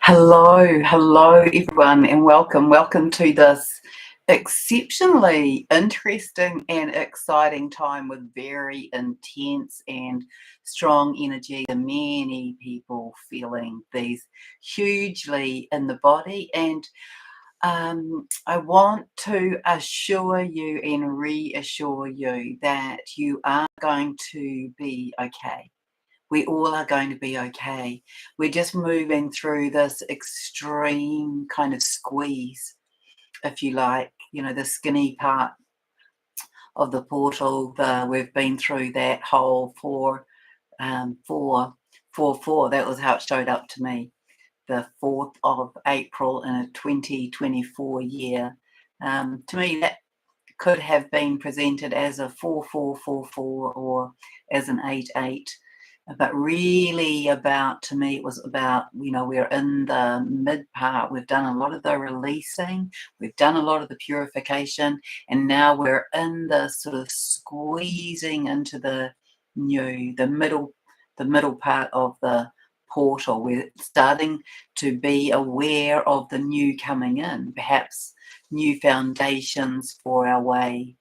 Hello everyone, and welcome to this exceptionally interesting and exciting time with very intense and strong energy. Many people feeling these hugely in the body, and I want to assure you and reassure you that you are going to be okay. We all are going to be okay. We're just moving through this extreme kind of squeeze, if you like, the skinny part of the portal. We've been through that whole four. That was how it showed up to me. The 4th of April in a 2024 year. To me, that could have been presented as a 4444 or as an 88. But really to me, it was about, we're in the mid part. We've done a lot of the releasing, we've done a lot of the purification, and now we're in the sort of squeezing into the new, the middle part of the portal. We're starting to be aware of the new coming in, perhaps new foundations for our way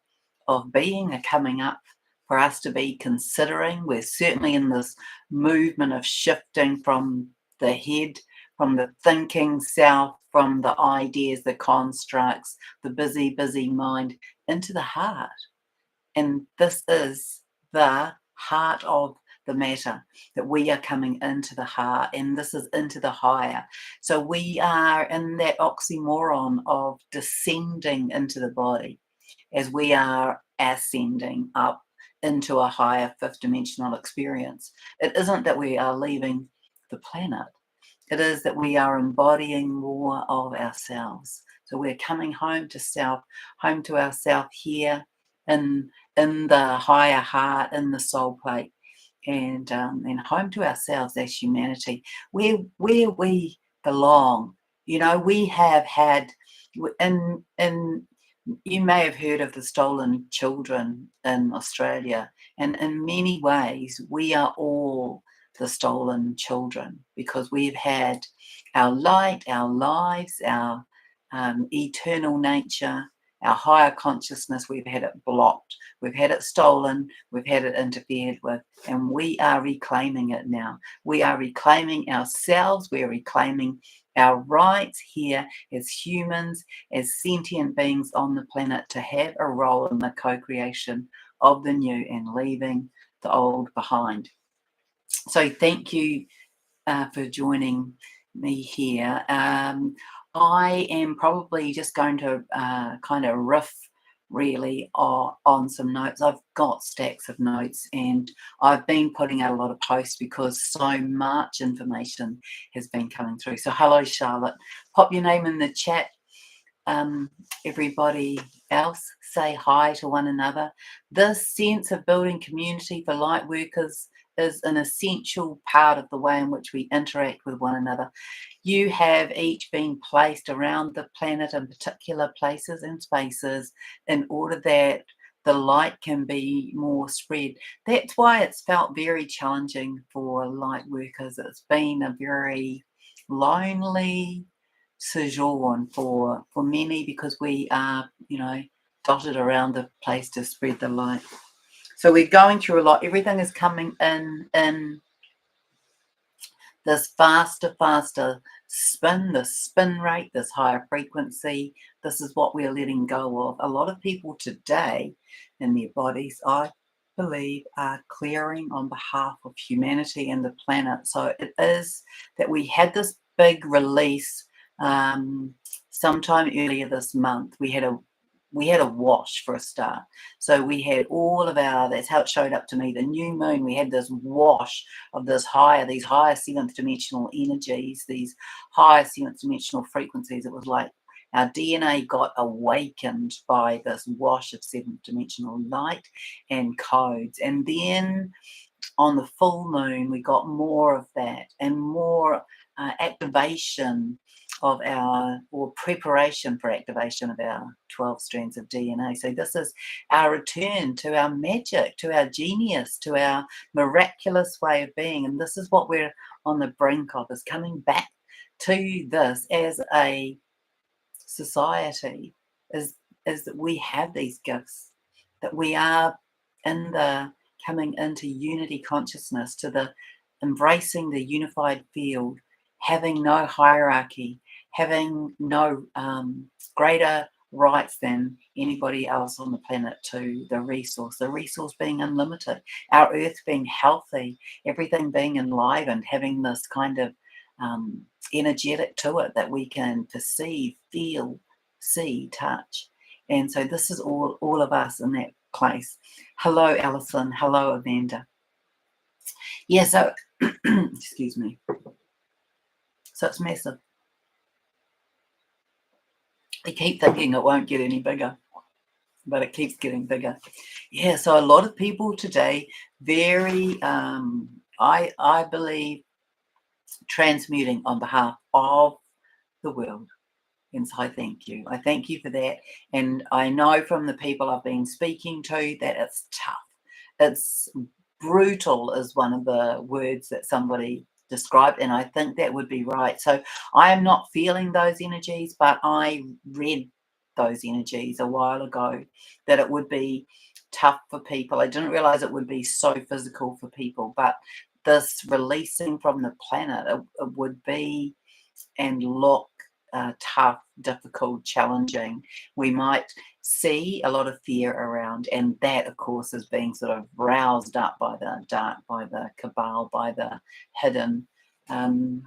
of being are coming up for us to be considering. We're certainly in this movement of shifting from the head, from the thinking self, from the ideas, the constructs, the busy mind, into the heart. And this is the heart of the matter, that we are coming into the heart, and this is into the higher. So we are in that oxymoron of descending into the body as we are ascending up into a higher fifth dimensional experience. It isn't that we are leaving the planet. It is that we are embodying more of ourselves. So we're coming home to self, home to ourself here in the higher heart, in the soul plate, and home to ourselves as humanity, where we belong. We have had in you may have heard of the stolen children in Australia, and in many ways, we are all the stolen children because we've had our light, our lives, our eternal nature, our higher consciousness. We've had it blocked, we've had it stolen, we've had it interfered with, and we are reclaiming it now. We are reclaiming ourselves, we're reclaiming our rights here as humans, as sentient beings on the planet, to have a role in the co-creation of the new and leaving the old behind. So thank you for joining me here. I am probably just going to kind of riff really on some notes. I've got stacks of notes, and I've been putting out a lot of posts because so much information has been coming through. So hello, Charlotte. Pop your name in the chat. Everybody else, say hi to one another. This sense of building community for light workers is an essential part of the way in which we interact with one another. You have each been placed around the planet in particular places and spaces in order that the light can be more spread. That's why it's felt very challenging for light workers. It's been a very lonely sojourn for many, because we are, dotted around the place to spread the light. So we're going through a lot. Everything is coming in this faster spin, this spin rate, this higher frequency. This is what we're letting go of. A lot of people today in their bodies, I believe, are clearing on behalf of humanity and the planet. So it is that we had this big release sometime earlier this month. We had a wash for a start. So we had all of that's how it showed up to me, the new moon. We had this wash of these higher 7th dimensional energies, these higher 7th dimensional frequencies. It was like our DNA got awakened by this wash of 7th dimensional light and codes. And then on the full moon, we got more of that and more activation of preparation for activation of our 12 strands of DNA. So this is our return to our magic, to our genius, to our miraculous way of being. And this is what we're on the brink of, is coming back to this as a society is that we have these gifts, that we are in the coming into unity consciousness, to the embracing the unified field, having no hierarchy, having no greater rights than anybody else on the planet to the resource being unlimited, our earth being healthy, everything being enlivened, having this kind of energetic to it that we can perceive, feel, see, touch. And so this is all of us in that place. Hello, Alison. Hello, Amanda. Yeah, so excuse me. So it's massive. I keep thinking it won't get any bigger, but it keeps getting bigger. Yeah, so a lot of people today, very I believe, transmuting on behalf of the world. And so I thank you. I thank you for that. And I know from the people I've been speaking to that it's tough. It's brutal, is one of the words that somebody described. And I think that would be right. So I am not feeling those energies, but I read those energies a while ago, that it would be tough for people. I didn't realize it would be so physical for people, but this releasing from the planet, it would be and look tough, difficult, challenging. We might see a lot of fear around, and that, of course, is being sort of roused up by the dark, by the cabal, by the hidden,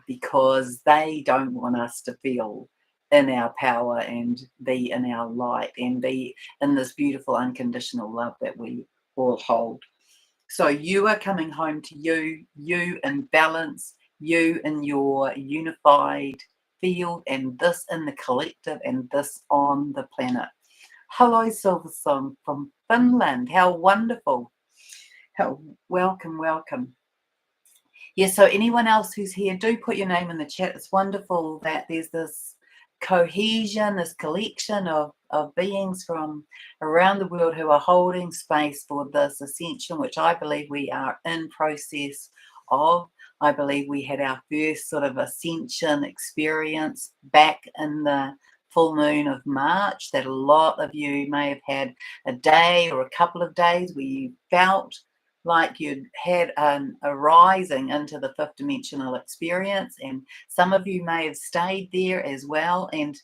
because they don't want us to feel in our power and be in our light and be in this beautiful unconditional love that we all hold. So you are coming home to you in balance, you in your unified field, and this in the collective, and this on the planet. Hello, Silver Song from Finland. How wonderful. How welcome, welcome. Yeah, so anyone else who's here, do put your name in the chat. It's wonderful that there's this cohesion, this collection of beings from around the world who are holding space for this ascension, which I believe we are in process of. I believe we had our first sort of ascension experience back in the full moon of March, that a lot of you may have had a day or a couple of days where you felt like you'd had a rising into the fifth dimensional experience, and some of you may have stayed there as well, and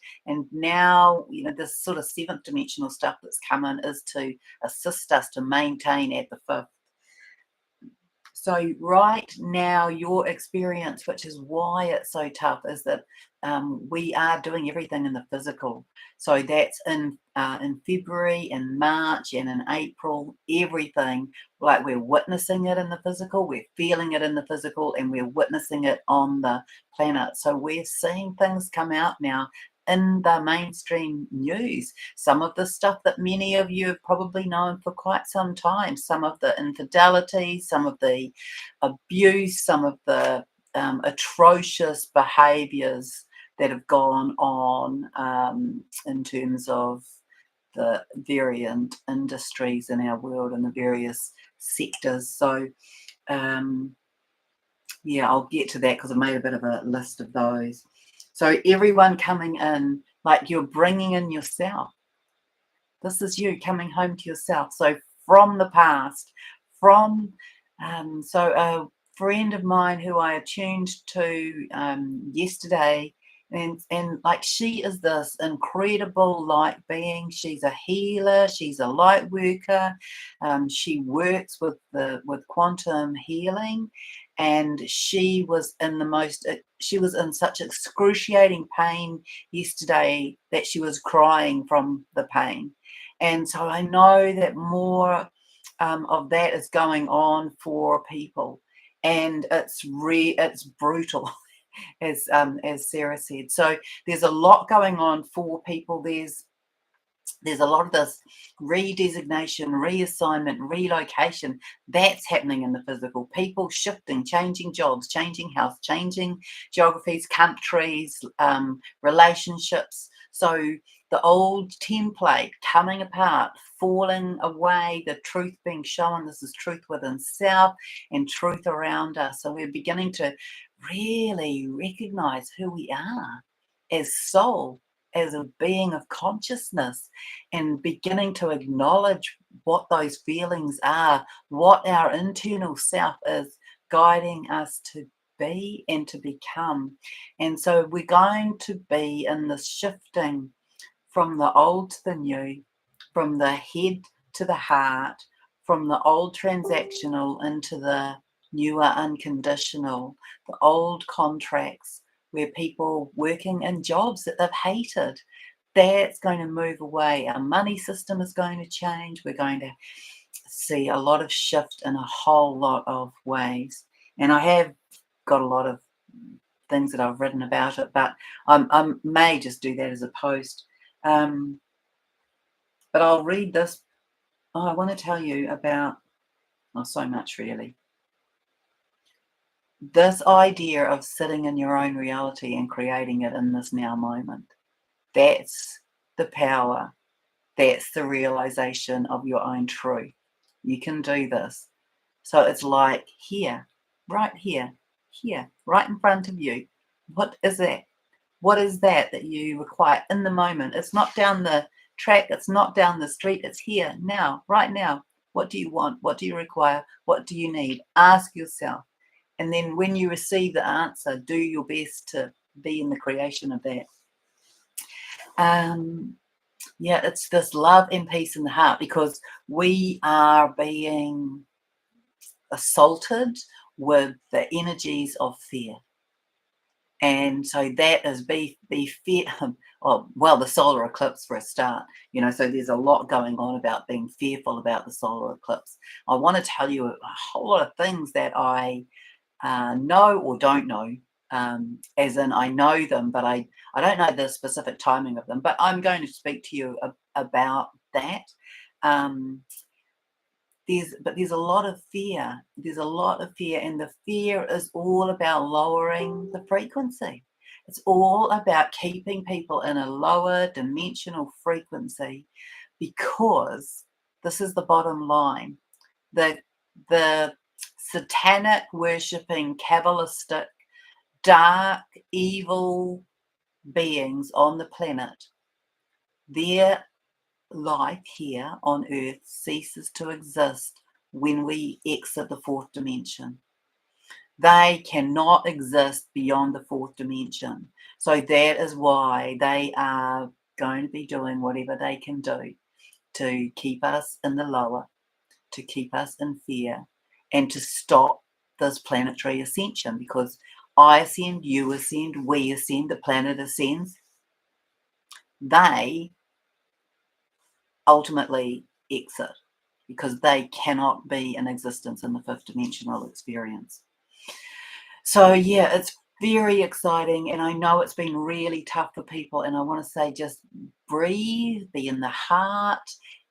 now, you know, this sort of seventh dimensional stuff that's come in is to assist us to maintain at the fifth. So right now, your experience, which is why it's so tough, is that we are doing everything in the physical. So that's in February, in March, and in April. Everything, like, we're witnessing it in the physical, we're feeling it in the physical, and we're witnessing it on the planet. So we're seeing things come out now in the mainstream news. Some of the stuff that many of you have probably known for quite some time, some of the infidelity, some of the abuse, some of the atrocious behaviours that have gone on in terms of the variant industries in our world and the various sectors. So yeah, I'll get to that because I made a bit of a list of those. So everyone coming in, like, you're bringing in yourself. This is you coming home to yourself. So from the past, from so a friend of mine who I attuned to yesterday, and like, she is this incredible light being. She's a healer. She's a light worker. She works with quantum healing, and she was in such excruciating pain yesterday that she was crying from the pain. And so I know that more of that is going on for people, and it's brutal, as Sarah said. So there's a lot going on for people. There's a lot of this redesignation, reassignment, relocation that's happening in the physical. People shifting, changing jobs, changing health, changing geographies, countries, relationships. So the old template coming apart, falling away, the truth being shown. This is truth within self and truth around us. So we're beginning to really recognize who we are as soul, as a being of consciousness, and beginning to acknowledge what those feelings are, what our internal self is guiding us to be and to become. And so we're going to be in this shifting from the old to the new, from the head to the heart, from the old transactional into the newer unconditional, the old contracts where people working in jobs that they've hated. That's going to move away. Our money system is going to change. We're going to see a lot of shift in a whole lot of ways. And I have got a lot of things that I've written about it, but I may just do that as a post. Um, but I'll read this. Oh, I want to tell you about, oh, so much really. This idea of sitting in your own reality and creating it in this now moment. That's the power. That's the realization of your own truth. You can do this. So it's like here, here, right in front of you. What is that? What is that you require in the moment? It's not down the track, it's not down the street, it's here, now, right now. What do you want? What do you require? What do you need? Ask yourself. And then when you receive the answer, do your best to be in the creation of that. Yeah, it's this love and peace in the heart, because we are being assaulted with the energies of fear. And so that is be fear. Oh, well, the solar eclipse for a start, so there's a lot going on about being fearful about the solar eclipse. I want to tell you a whole lot of things that I know or don't know, as in I know them, but I don't know the specific timing of them. But I'm going to speak to you about that. Um, there's a lot of fear. There's a lot of fear, and the fear is all about lowering the frequency. It's all about keeping people in a lower dimensional frequency, because this is the bottom line. The satanic worshipping, Kabbalistic, dark, evil beings on the planet, their life here on earth ceases to exist when we exit the fourth dimension. They cannot exist beyond the fourth dimension. So that is why they are going to be doing whatever they can do to keep us in the lower, to keep us in fear, and to stop this planetary ascension, because I ascend, you ascend, we ascend, the planet ascends. They ultimately exit, because they cannot be in existence in the fifth dimensional experience. So yeah, it's very exciting, and I know it's been really tough for people, and I want to say, just breathe, be in the heart,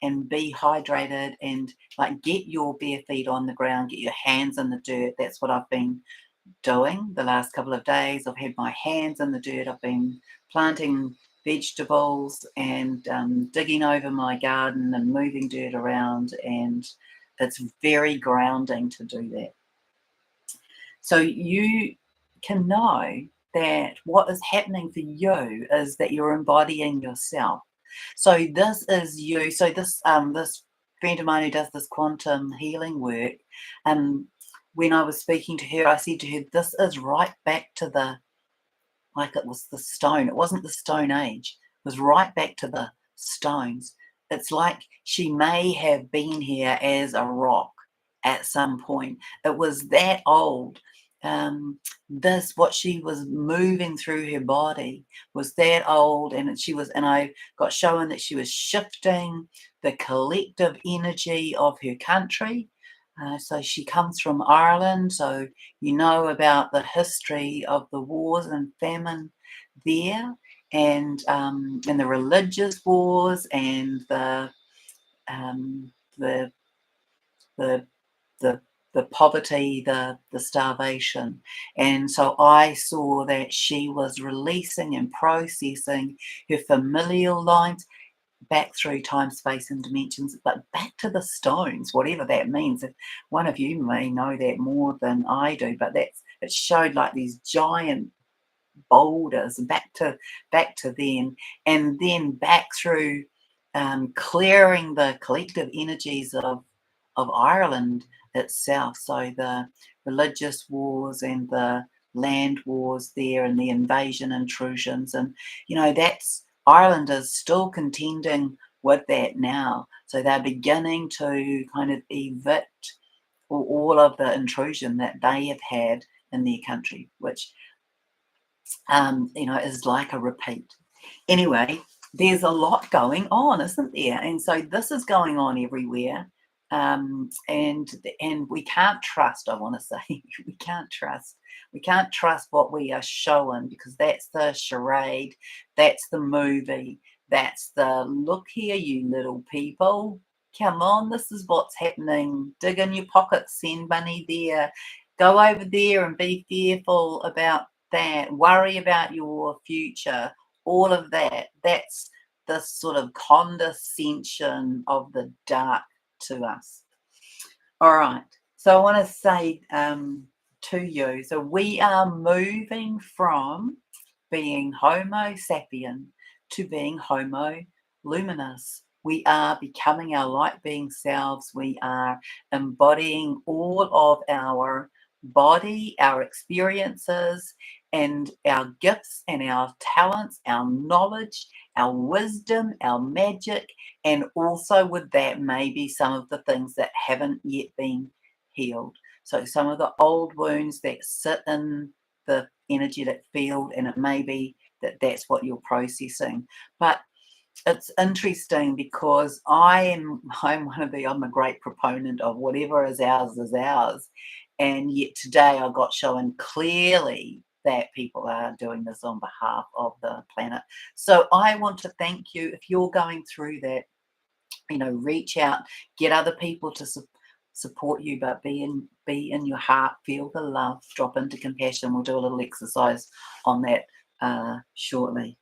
and be hydrated, and like get your bare feet on the ground, get your hands in the dirt. That's what I've been doing the last couple of days. I've had my hands in the dirt. I've been planting vegetables and digging over my garden and moving dirt around, and it's very grounding to do that. So you can know that what is happening for you is that you're embodying yourself. So this is you. So this friend of mine who does this quantum healing work, when I was speaking to her, I said to her, this is right back to like it was the stone. It wasn't the Stone Age. It was right back to the stones. It's like she may have been here as a rock at some point. It was that old. What she was moving through her body was that old, and I got shown that she was shifting the collective energy of her country. So she comes from Ireland, so you know about the history of the wars and famine there, and the religious wars, and um, the the the the poverty, the starvation. And so I saw that she was releasing and processing her familial lines. back through time, space, and dimensions, but back to the stones, whatever that means. If one of you may know that more than I do, but it showed like these giant boulders back to then, and then back through clearing the collective energies of Ireland itself. So the religious wars and the land wars there and the invasion intrusions, and that's Ireland is still contending with that now. So they're beginning to kind of evict all of the intrusion that they have had in their country, which is like a repeat. Anyway, there's a lot going on, isn't there? And so this is going on everywhere. And we can't trust, I want to say, we can't trust. We can't trust what we are showing, because that's the charade, that's the movie, that's the look here, you little people. Come on, this is what's happening. Dig in your pockets, send money there. Go over there and be fearful about that. Worry about your future. All of that. That's the sort of condescension of the dark to us. All right. So I want to say to you, so we are moving from being Homo sapien to being Homo luminous. We are becoming our light being selves. We are embodying all of our body, our experiences, and our gifts and our talents, our knowledge, our wisdom, our magic, and also with that, maybe some of the things that haven't yet been healed. So some of the old wounds that sit in the energetic field, and it may be that that's what you're processing. But it's interesting because I'm a great proponent of whatever is ours is ours. And yet today I got shown clearly that people are doing this on behalf of the planet. So I want to thank you. If you're going through that, reach out, get other people to support you, but be in your heart, feel the love, drop into compassion. We'll do a little exercise on that shortly.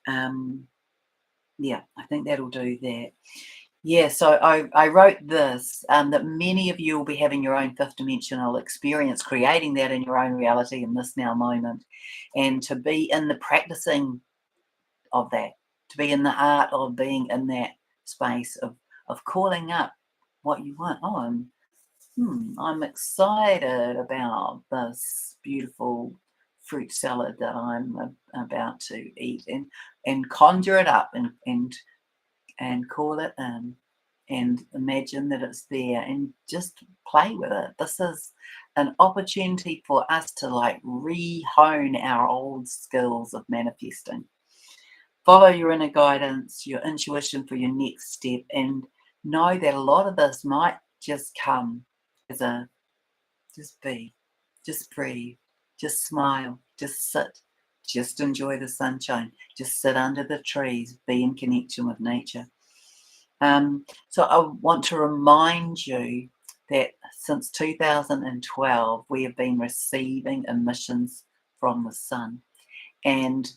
Yeah, I think that'll do that. Yeah, so I wrote this, that many of you will be having your own fifth dimensional experience, creating that in your own reality in this now moment, and to be in the practicing of that, to be in the art of being in that space of calling up what you want. Oh, I'm excited about this beautiful fruit salad that I'm about to eat, and conjure it up and call it in and imagine that it's there and just play with it. This is an opportunity for us to like re-hone our old skills of manifesting. Follow your inner guidance, your intuition for your next step, and know that a lot of this might just come as a just be, just breathe, just smile, just sit, just enjoy the sunshine, just sit under the trees, be in connection with nature. So I want to remind you that since 2012, we have been receiving emissions from the sun. And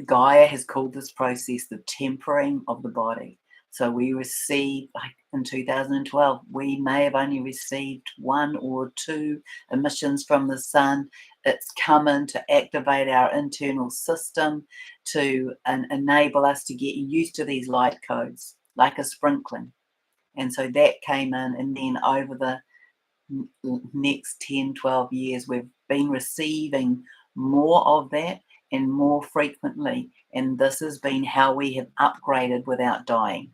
Gaia has called this process the tempering of the body. So we receive, like in 2012, we may have only received 1 or 2 emissions from the sun. It's come in to activate our internal system to enable us to get used to these light codes, like a sprinkling. And so that came in, and then over the next 10, 12 years, we've been receiving more of that and more frequently. And this has been how we have upgraded without dying,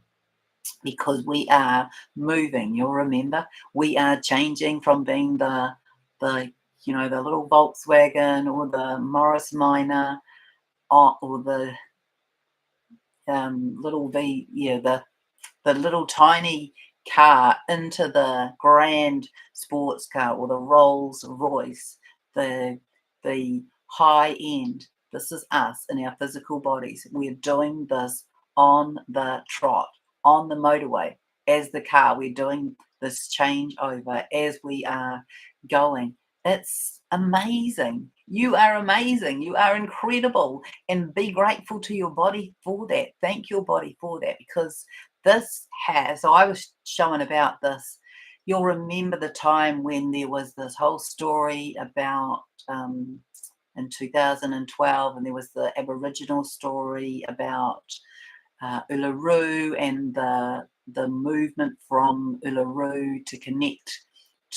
because we are moving. You'll remember, we are changing from being the the little Volkswagen or the Morris Minor, or the little the little tiny car, into the grand sports car or the Rolls Royce, the high end. This is us in our physical bodies. We're doing this on the trot, on the motorway, as the car. We're doing this changeover as we are going. It's amazing. You are amazing. You are incredible. And be grateful to your body for that. Thank your body for that, because this has, so I was showing about this. You'll remember the time when there was this whole story about in 2012, and there was the Aboriginal story about Uluru and the movement from Uluru to connect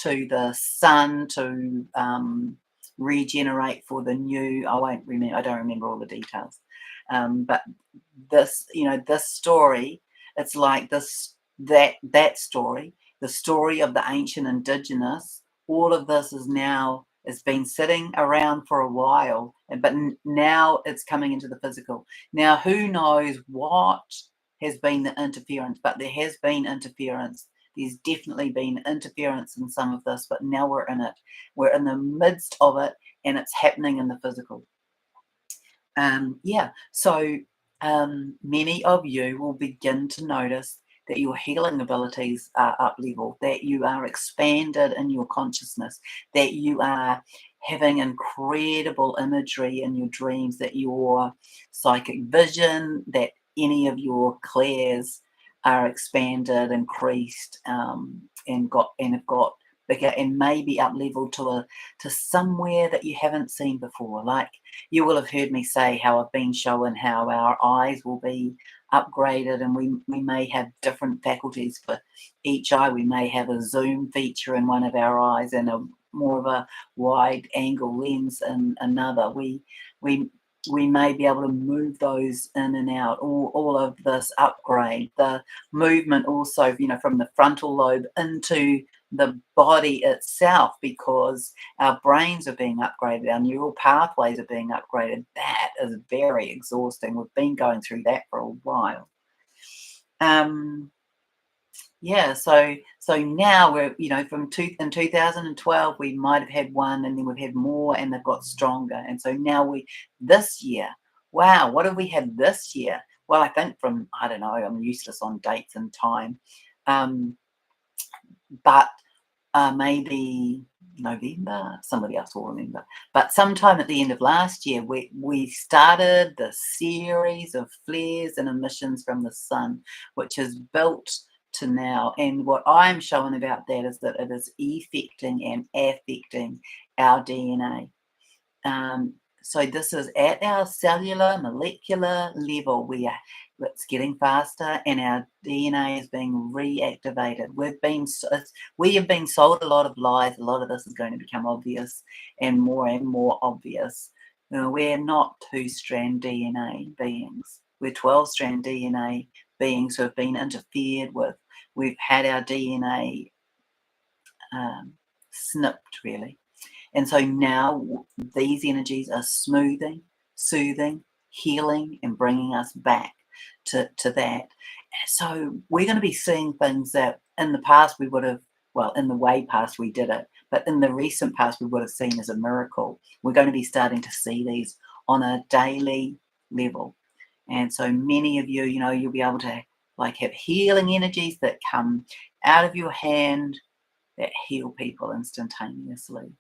to the sun to regenerate for the new. I won't remember. I don't remember all the details. But this, this story. It's like this that story, the story of the ancient indigenous. All of this is now. It's been sitting around for a while, but now it's coming into the physical. Now, who knows what has been the interference, but there has been interference. There's definitely been interference in some of this, but now we're in it. We're in the midst of it, and it's happening in the physical. Yeah, so many of you will begin to notice that your healing abilities are up level, that you are expanded in your consciousness, that you are having incredible imagery in your dreams, that your psychic vision, that any of your clairs are expanded, increased, and have got bigger, and maybe up level to somewhere that you haven't seen before. Like, you will have heard me say how I've been showing how our eyes will be upgraded, and we may have different faculties for each eye. We may have a zoom feature in one of our eyes and a more of a wide angle lens in another. We may be able to move those in and out. All of this upgrade, the movement also, from the frontal lobe into the body itself, because our brains are being upgraded, our neural pathways are being upgraded. That is very exhausting. We've been going through that for a while. Yeah, so now we're, in 2012 we might have had one, and then we've had more, and they've got stronger. And so now this year, wow, what have we had this year? Well, I think I don't know, I'm useless on dates and time. But maybe November, somebody else will remember. But sometime at the end of last year, we started the series of flares and emissions from the sun, which is built to now. And what I'm showing about that is that it is affecting and affecting our DNA. So this is at our cellular, molecular level. It's getting faster, and our DNA is being reactivated. We have been sold a lot of lies. A lot of this is going to become obvious, and more obvious. We're not 2-strand DNA beings. We're 12-strand DNA beings who have been interfered with. We've had our DNA snipped, really. And so now these energies are smoothing, soothing, healing, and bringing us back to that. So we're going to be seeing things that in the past we would have, in the way past we did it, but in the recent past we would have seen as a miracle. We're going to be starting to see these on a daily level. And so many of you, you'll be able to have healing energies that come out of your hand that heal people instantaneously.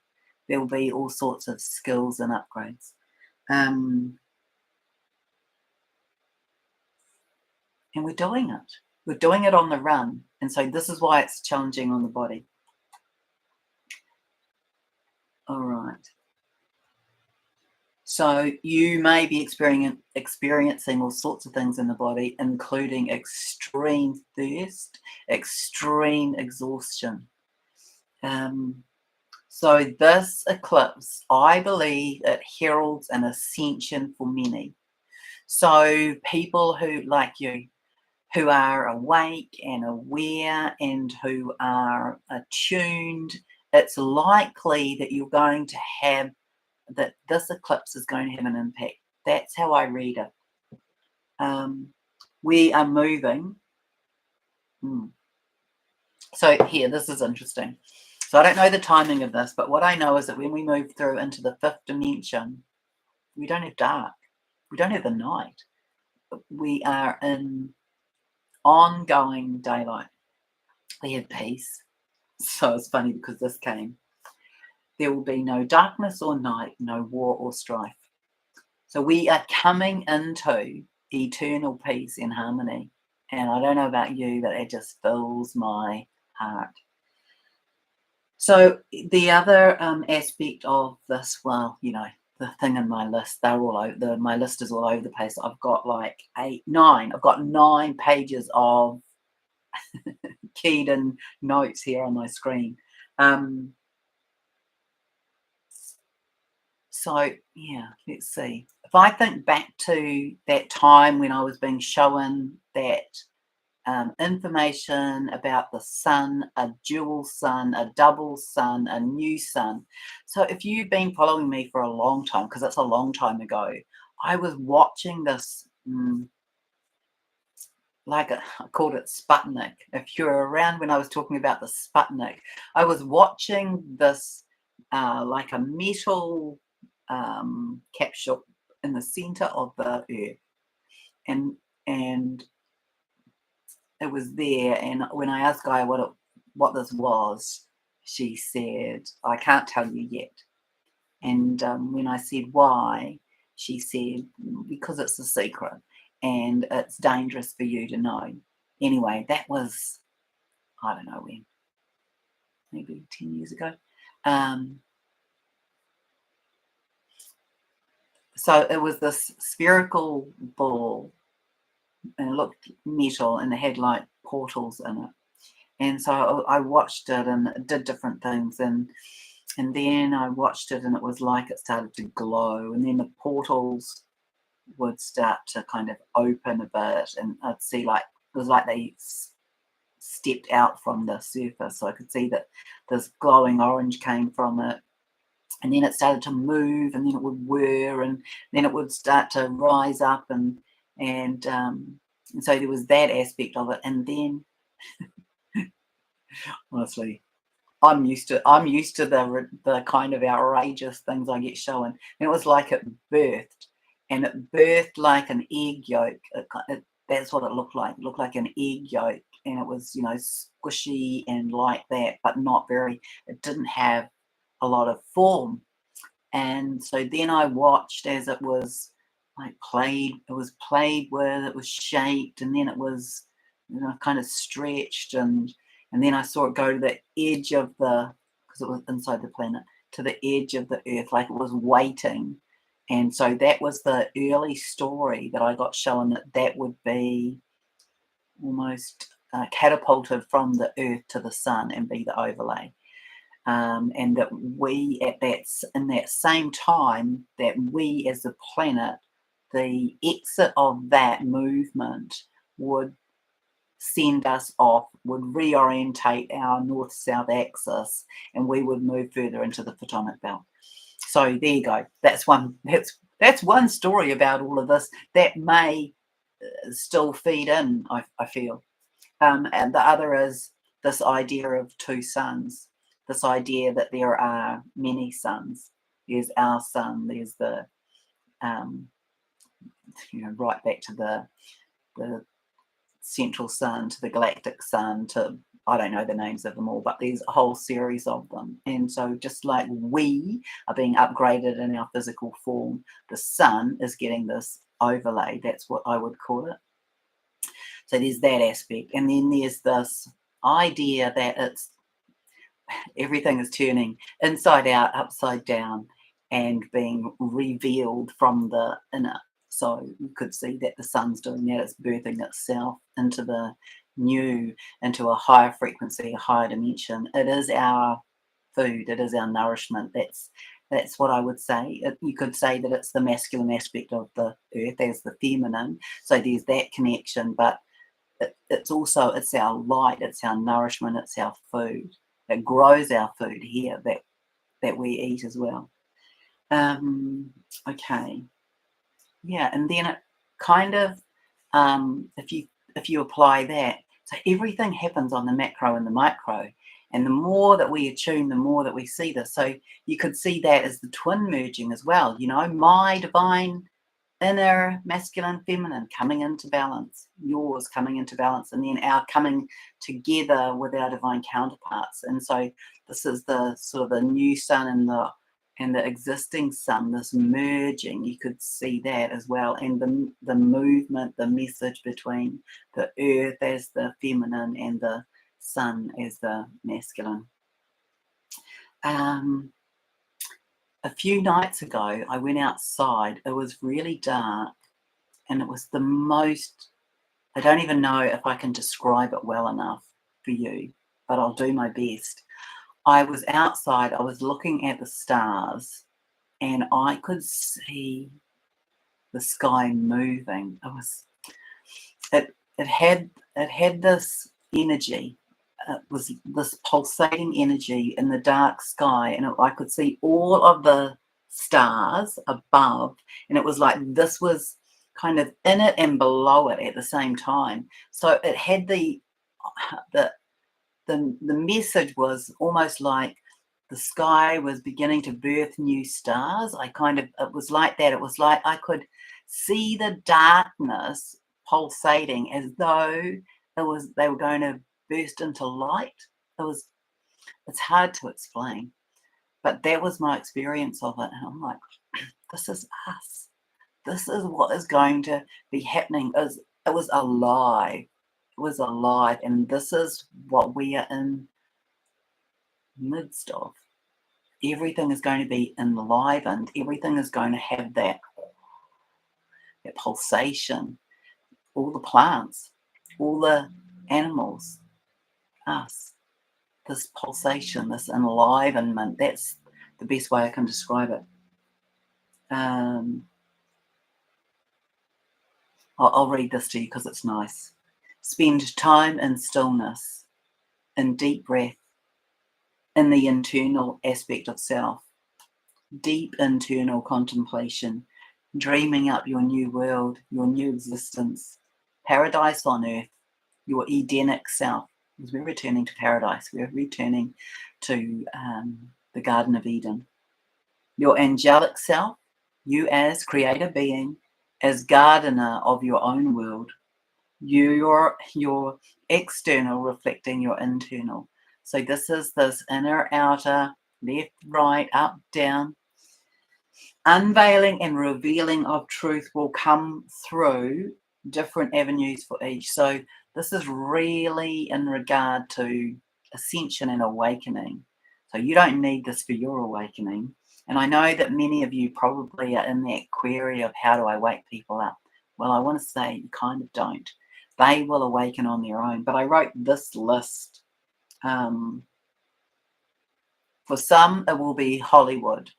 There'll be all sorts of skills and upgrades. And we're doing it. We're doing it on the run. And so this is why it's challenging on the body. All right. So you may be experiencing all sorts of things in the body, including extreme thirst, extreme exhaustion. So this eclipse, I believe it heralds an ascension for many. So people who, like you, who are awake and aware and who are attuned, it's likely that you're going to have, that this eclipse is going to have an impact. That's how I read it. We are moving. So here, this is interesting. So I don't know the timing of this, but what I know is that when we move through into the 5th dimension, we don't have dark. We don't have the night. We are in ongoing daylight. We have peace. So it's funny because this came. there will be no darkness or night, no war or strife. So we are coming into eternal peace and harmony. And I don't know about you, but it just fills my heart. So the other aspect of this, well, the thing in my list, they're all over. My list is all over the place. I've got like 9. I've got 9 pages of keyed in notes here on my screen. So yeah, let's see. If I think back to that time when I was being shown that information about the sun, a dual sun, a double sun, a new sun. So if you've been following me for a long time, because it's a long time ago, I was watching this, I called it Sputnik. If you're around when I was talking about the Sputnik, I was watching this like a metal capsule in the center of the earth, and it was there. And when I asked Gaia what this was, she said, "I can't tell you yet." And when I said why, she said, "Because it's a secret and it's dangerous for you to know." Anyway, that was, I don't know when, maybe 10 years ago. So it was this spherical ball, and it looked metal, and it had like portals in it. And so I watched it, and it did different things, and then I watched it, and it was like it started to glow, and then the portals would start to kind of open a bit, and I'd see like it was like they stepped out from the surface, so I could see that this glowing orange came from it, and then it started to move, and then it would whir, and then it would start to rise up, and so there was that aspect of it. And then honestly, I'm used to the kind of outrageous things I get shown. And it was like it birthed like an egg yolk. That's what it looked like. It looked like an egg yolk, and it was squishy and like that, but not very. It didn't have a lot of form. And so then I watched as it was like played. It was played with. It was shaped, and then it was kind of stretched, and then I saw it go to the edge of because it was inside the planet, to the edge of the earth, like it was waiting. And so that was the early story that I got shown, that would be almost catapulted from the earth to the sun and be the overlay. And that we in that same time, that we as a planet, the exit of that movement would send us off, would reorientate our north-south axis, and we would move further into the photonic belt. So there you go. That's one story about all of this that may still feed in, I feel. And the other is this idea of 2 suns, this idea that there are many suns. There's our sun, there's the right back to the central sun, to the galactic sun, to I don't know the names of them all, but there's a whole series of them. And so just like we are being upgraded in our physical form, the sun is getting this overlay. That's what I would call it. So there's that aspect. And then there's this idea that everything is turning inside out, upside down, and being revealed from the inner. So you could see that the sun's doing that. It's birthing itself into the new, into a higher frequency, a higher dimension. It is our food. It is our nourishment. That's what I would say. You could say that it's the masculine aspect of the earth as the feminine. So there's that connection, but it's our light. It's our nourishment. It's our food. It grows our food here that we eat as well. Okay. Yeah, and then it kind of, if you apply that, so everything happens on the macro and the micro, and the more that we attune, the more that we see this. So you could see that as the twin merging as well. My divine inner masculine, feminine coming into balance, yours coming into balance, and then our coming together with our divine counterparts. And so this is the sort of the new sun and the existing sun, this merging. You could see that as well, and the movement, the message between the earth as the feminine and the sun as the masculine. A few nights ago, I went outside. It was really dark, and it was the most, I don't even know if I can describe it well enough for you, but I'll do my best. I was outside, I was looking at the stars, and I could see the sky moving. It had this energy. It was this pulsating energy in the dark sky, and I could see all of the stars above, and it was like this was kind of in it and below it at the same time. So it had the message was almost like the sky was beginning to birth new stars. It was like that. It was like I could see the darkness pulsating as though they were going to burst into light. It's hard to explain, but that was my experience of it. And I'm like, this is us. This is what is going to be happening. It was alive. It was alive. And this is what we are in the midst of. Everything is going to be enlivened. Everything is going to have that pulsation. All the plants, all the animals, us. This pulsation, this enlivenment. That's the best way I can describe it. I'll read this to you because it's nice. Spend time in stillness, in deep breath, in the internal aspect of self, deep internal contemplation, dreaming up your new world, your new existence, paradise on earth, your Edenic self. Because we're returning to paradise, we're returning to the Garden of Eden. Your angelic self, you as creator being, as gardener of your own world, your external reflecting your internal. So this is this inner, outer, left, right, up, down. Unveiling and revealing of truth will come through different avenues for each. So this is really in regard to ascension and awakening. So you don't need this for your awakening. And I know that many of you probably are in that query of how do I wake people up? Well, I want to say you kind of don't. They will awaken on their own. But I wrote this list. For some, it will be Hollywood.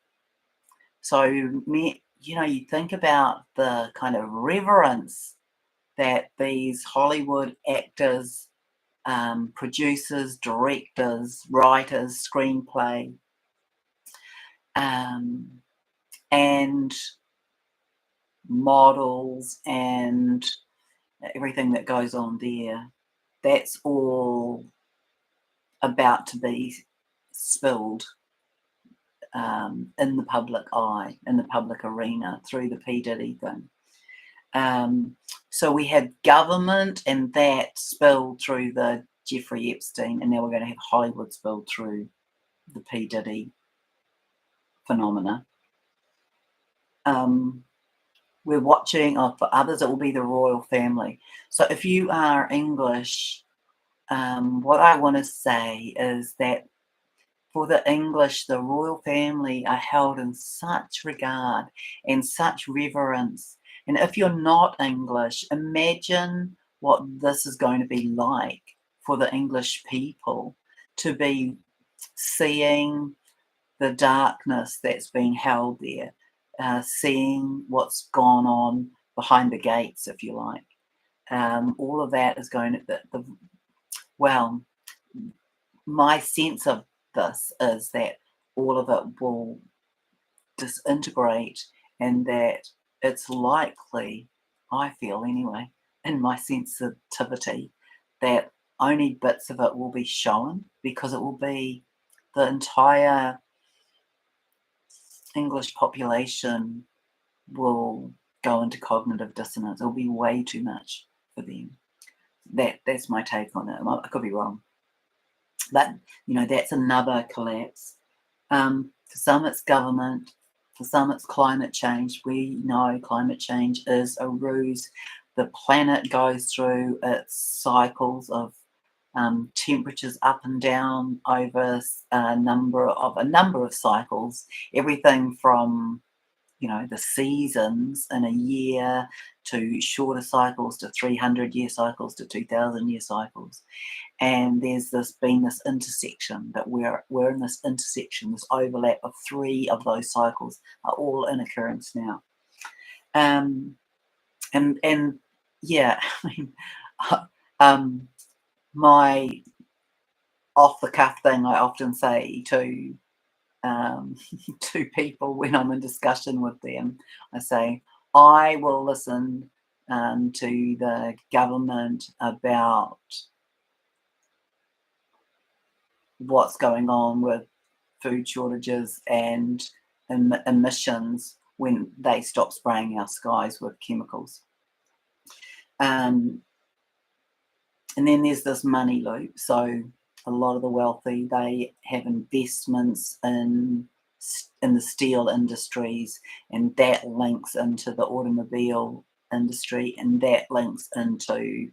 So, you think about the kind of reverence that these Hollywood actors, producers, directors, writers, screenplay, and models and everything that goes on there, that's all about to be spilled in the public eye, in the public arena through the P. Diddy thing. So we had government and that spilled through the Jeffrey Epstein, and now we're going to have Hollywood spilled through the P. Diddy phenomena. We're watching, for others, it will be the royal family. So if you are English, what I want to say is that for the English, the royal family are held in such regard and such reverence. And if you're not English, imagine what this is going to be like for the English people to be seeing the darkness that's being held there, seeing what's gone on behind the gates, if you like. All of that is going to, well, my sense of this is that all of it will disintegrate, and that it's likely, I feel anyway, in my sensitivity, that only bits of it will be shown, because it will be the entire English population will go into cognitive dissonance. It'll be way too much for them. That's my take on it. I could be wrong, but that's another collapse. For some, it's government. For some, it's climate change. We know climate change is a ruse. The planet goes through its cycles of temperatures up and down over a number of cycles. Everything from the seasons in a year to shorter cycles to 300-year cycles to 2,000-year cycles. And there's been this intersection that we're in this intersection, this overlap of 3 of those cycles are all in occurrence now. And yeah, I mean, my off the cuff thing I often say to to people when I'm in discussion with them, I say, I will listen to the government about what's going on with food shortages and emissions when they stop spraying our skies with chemicals. And then there's this money loop. So a lot of the wealthy, they have investments in the steel industries, and that links into the automobile industry, and that links into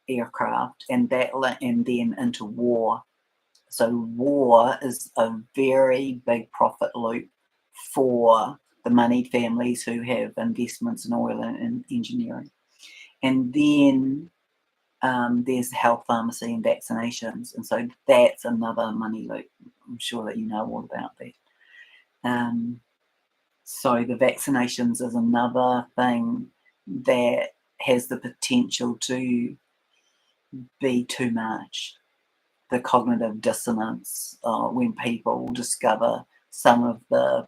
aircraft, and then into war. So war is a very big profit loop for the moneyed families who have investments in oil and engineering. And then there's health, pharmacy, and vaccinations. And so that's another money loop. I'm sure that you know all about that. So the vaccinations is another thing that has the potential to be too much. The cognitive dissonance when people discover some of the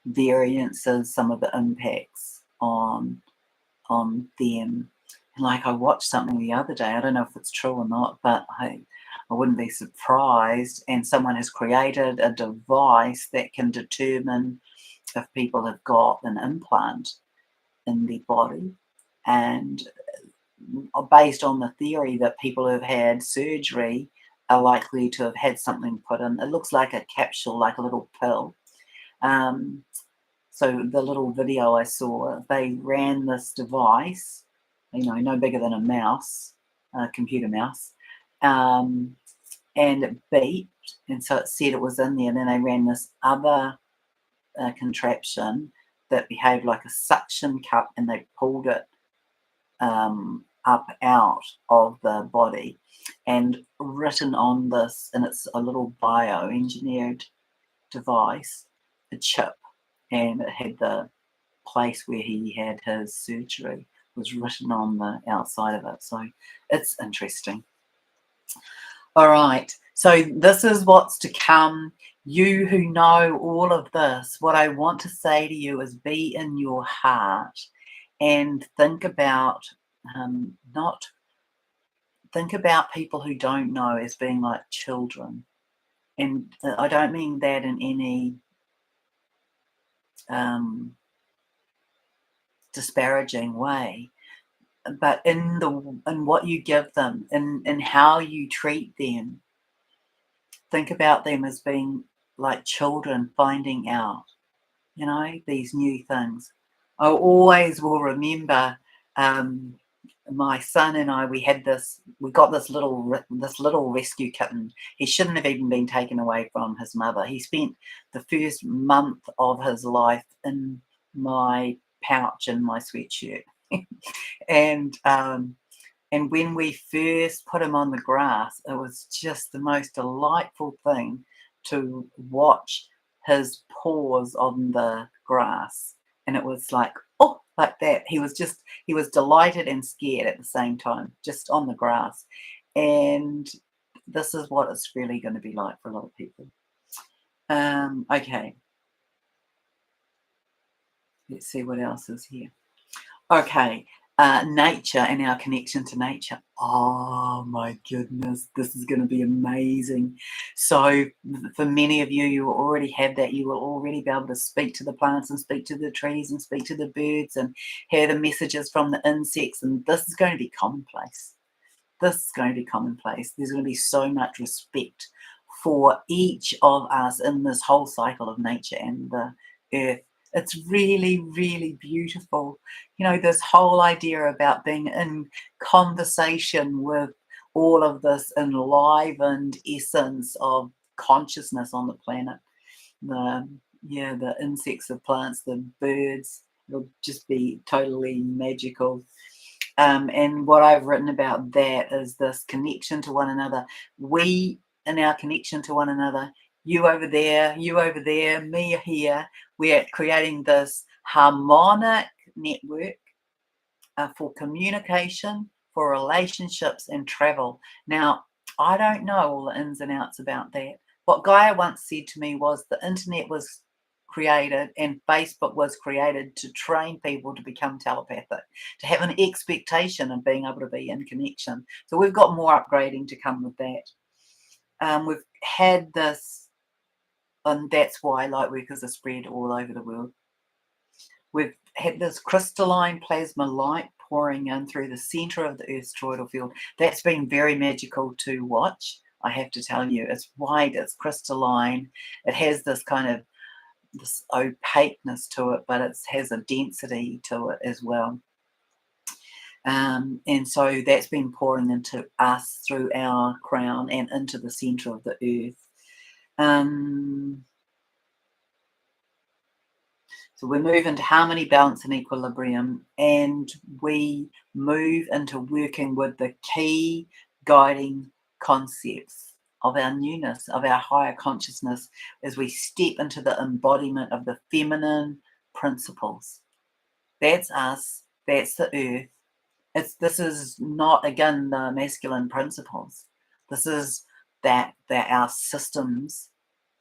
variances, some of the impacts on them. Like I watched something the other day, I don't know if it's true or not, but I wouldn't be surprised. And someone has created a device that can determine if people have got an implant in their body, and based on the theory that people who have had surgery are likely to have had something put in. It looks like a capsule, like a little pill. So the little video I saw, they ran this device, no bigger than a mouse, a computer mouse, and it beeped, and so it said it was in there. And then they ran this other contraption that behaved like a suction cup, and they pulled it up out of the body, and written on this, and it's a little bioengineered device, a chip, and it had the place where he had his surgery was written on the outside of it. So it's interesting. All right, so this is what's to come. You who know all of this, what I want to say to you is be in your heart and think about think about people who don't know as being like children. And I don't mean that in any disparaging way, but in what you give them, in how you treat them. Think about them as being like children finding out, these new things. I always will remember my son and I, we got this little rescue kitten. He shouldn't have even been taken away from his mother. He spent the first month of his life in my pouch in my sweatshirt. And when we first put him on the grass, it was just the most delightful thing to watch his paws on the grass. And it was like, oh, like that. He was delighted and scared at the same time, just on the grass. And this is what it's really going to be like for a lot of people. Okay. Let's see what else is here. Okay. nature and our connection to nature. Oh my goodness, this is going to be amazing. So, for many of you, you will already have that. You will already be able to speak to the plants and speak to the trees and speak to the birds and hear the messages from the insects. And this is going to be commonplace. This is going to be commonplace. There's going to be so much respect for each of us in this whole cycle of nature and the earth. It's really, really beautiful. You know, this whole idea about being in conversation with all of this enlivened essence of consciousness on the planet. The yeah, the insects, the plants, the birds. It'll just be totally magical. And what I've written about that is this connection to one another. We, in our connection to one another, you over there, me here, we're creating this harmonic network for communication, for relationships, and travel. Now, I don't know all the ins and outs about that. What Gaia once said to me was the internet was created and Facebook was created to train people to become telepathic, to have an expectation of being able to be in connection. So we've got more upgrading to come with that. We've had this, and that's why light workers are spread all over the world. We've had this crystalline plasma light pouring in through the center of the Earth's toroidal field. That's been very magical to watch. I have to tell you, it's white, it's crystalline. It has this kind of this opaqueness to it, but it has a density to it as well. And so that's been pouring into us through our crown and into the center of the earth. So we move into harmony, balance, and equilibrium, and we move into working with the key guiding concepts of our newness, of our higher consciousness, as we step into the embodiment of the feminine principles. That's us, that's the earth. This is not, again, the masculine principles. This is that our systems,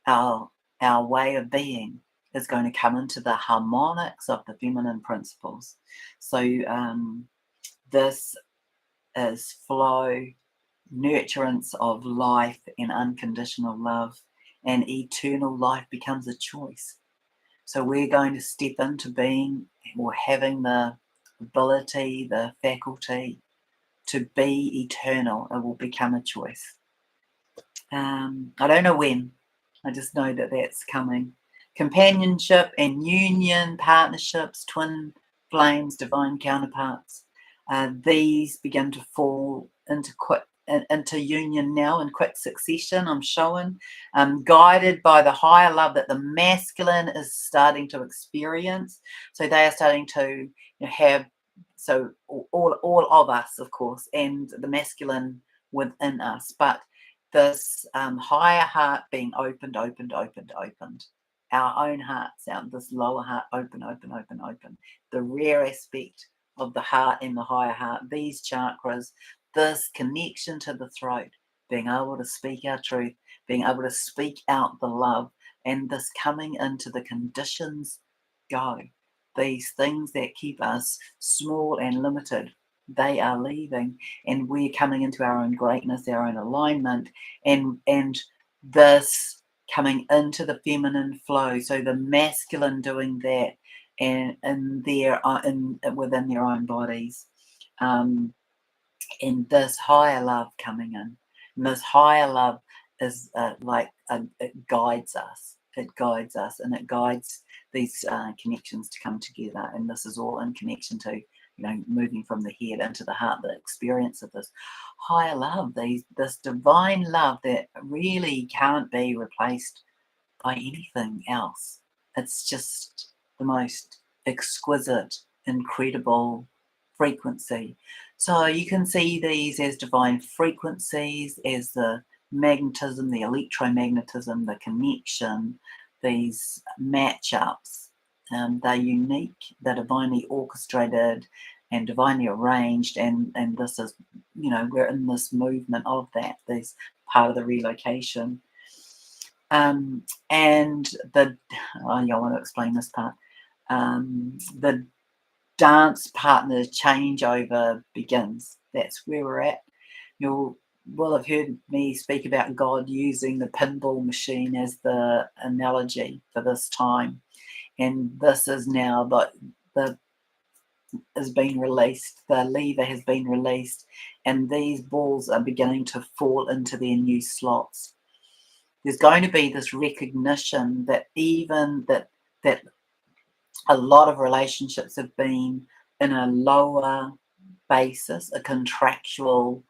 our way of being is going to come into the harmonics of the feminine principles. So this is flow, nurturance of life and unconditional love, and eternal life becomes a choice. So we're going to step into being or having the ability, the faculty to be eternal. It will become a choice. I don't know when. I just know that that's coming. Companionship and union, partnerships, twin flames, divine counterparts. These begin to fall into union now in quick succession. I'm showing, guided by the higher love that the masculine is starting to experience. So they are starting to have. So all of us, of course, and the masculine within us, but this higher heart being opened. Our own hearts, this lower heart, open. The rare aspect of the heart and the higher heart, these chakras, this connection to the throat, being able to speak our truth, being able to speak out the love, and this coming into the conditions go. These things that keep us small and limited, they are leaving, and we're coming into our own greatness, our own alignment, and this coming into the feminine flow. So the masculine doing that, and within their own bodies, and this higher love coming in. And this higher love is it guides us. It guides us, and it guides these connections to come together. And this is all in connection to, moving from the head into the heart, the experience of this higher love, this divine love that really can't be replaced by anything else. It's just the most exquisite, incredible frequency. So you can see these as divine frequencies, as the magnetism, the electromagnetism, the connection, these matchups. They're unique, they're divinely orchestrated and divinely arranged, and this is, we're in this movement of that. There's part of the relocation. And I want to explain this part. The dance partner changeover begins. That's where we're at. You will have heard me speak about God using the pinball machine as the analogy for this time. And this is now the has been released, the lever has been released, and these balls are beginning to fall into their new slots. There's going to be this recognition that even that a lot of relationships have been in a lower basis, a contractual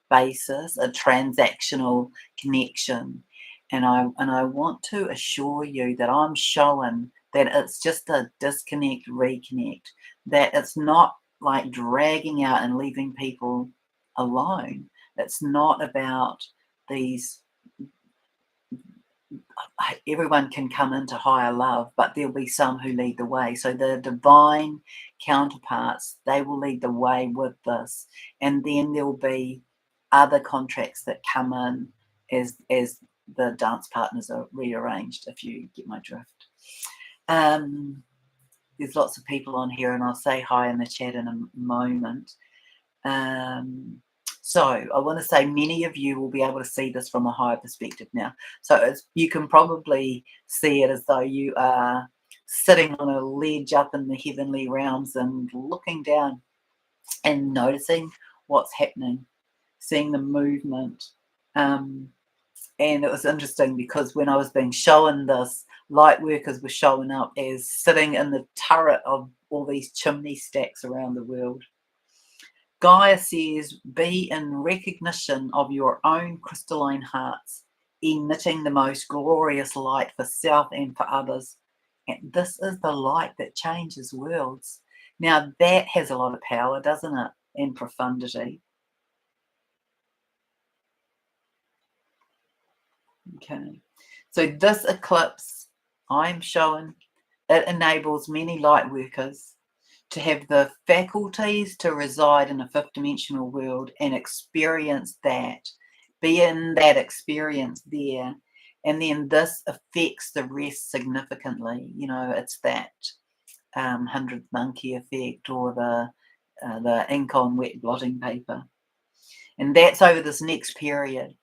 basis, a transactional connection. And I want to assure you that I'm showing that it's just a disconnect, reconnect, that it's not like dragging out and leaving people alone. It's not about these everyone can come into higher love, but there'll be some who lead the way. So the divine counterparts, they will lead the way with this. And then there'll be other contracts that come in as the dance partners are rearranged, if you get my drift. There's lots of people on here, and I'll say hi in the chat in a moment. So I want to say many of you will be able to see this from a higher perspective now. So you can probably see it as though you are sitting on a ledge up in the heavenly realms and looking down and noticing what's happening, seeing the movement. And it was interesting because when I was being shown this, light workers were showing up as sitting in the turret of all these chimney stacks around the world. Gaia says, be in recognition of your own crystalline hearts, emitting the most glorious light for self and for others. And this is the light that changes worlds. Now that has a lot of power, doesn't it? And profundity. Okay. So this eclipse, I'm showing, it enables many light workers to have the faculties to reside in a fifth dimensional world and experience that, be in that experience there. And then this affects the rest significantly. You know, it's that 100th monkey effect, or the ink on wet blotting paper. And that's over this next period.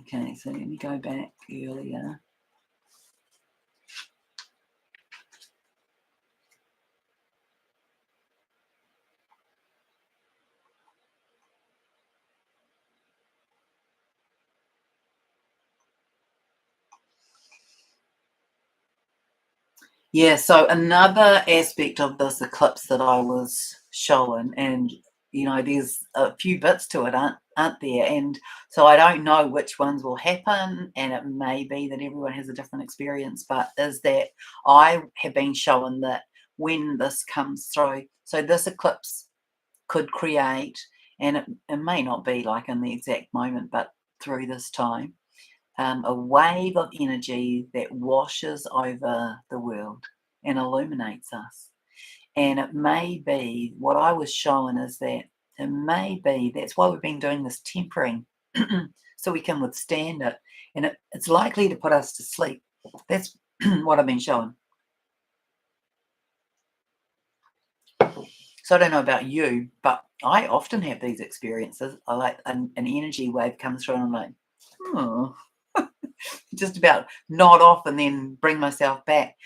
Okay, so let me go back earlier. Yeah, so another aspect of this eclipse that I was showing, and you know, there's a few bits to it, aren't there? And so I don't know which ones will happen, and it may be that everyone has a different experience, but is that I have been shown that when this comes through, so this eclipse could create, and it may not be like in the exact moment, but through this time, a wave of energy that washes over the world and illuminates us. And it may be, what I was shown is that it may be, that's why we've been doing this tempering, so we can withstand it. And it's likely to put us to sleep. That's what I've been shown. So I don't know about you, but I often have these experiences. I like an energy wave comes through and I'm like, oh, just about nod off and then bring myself back.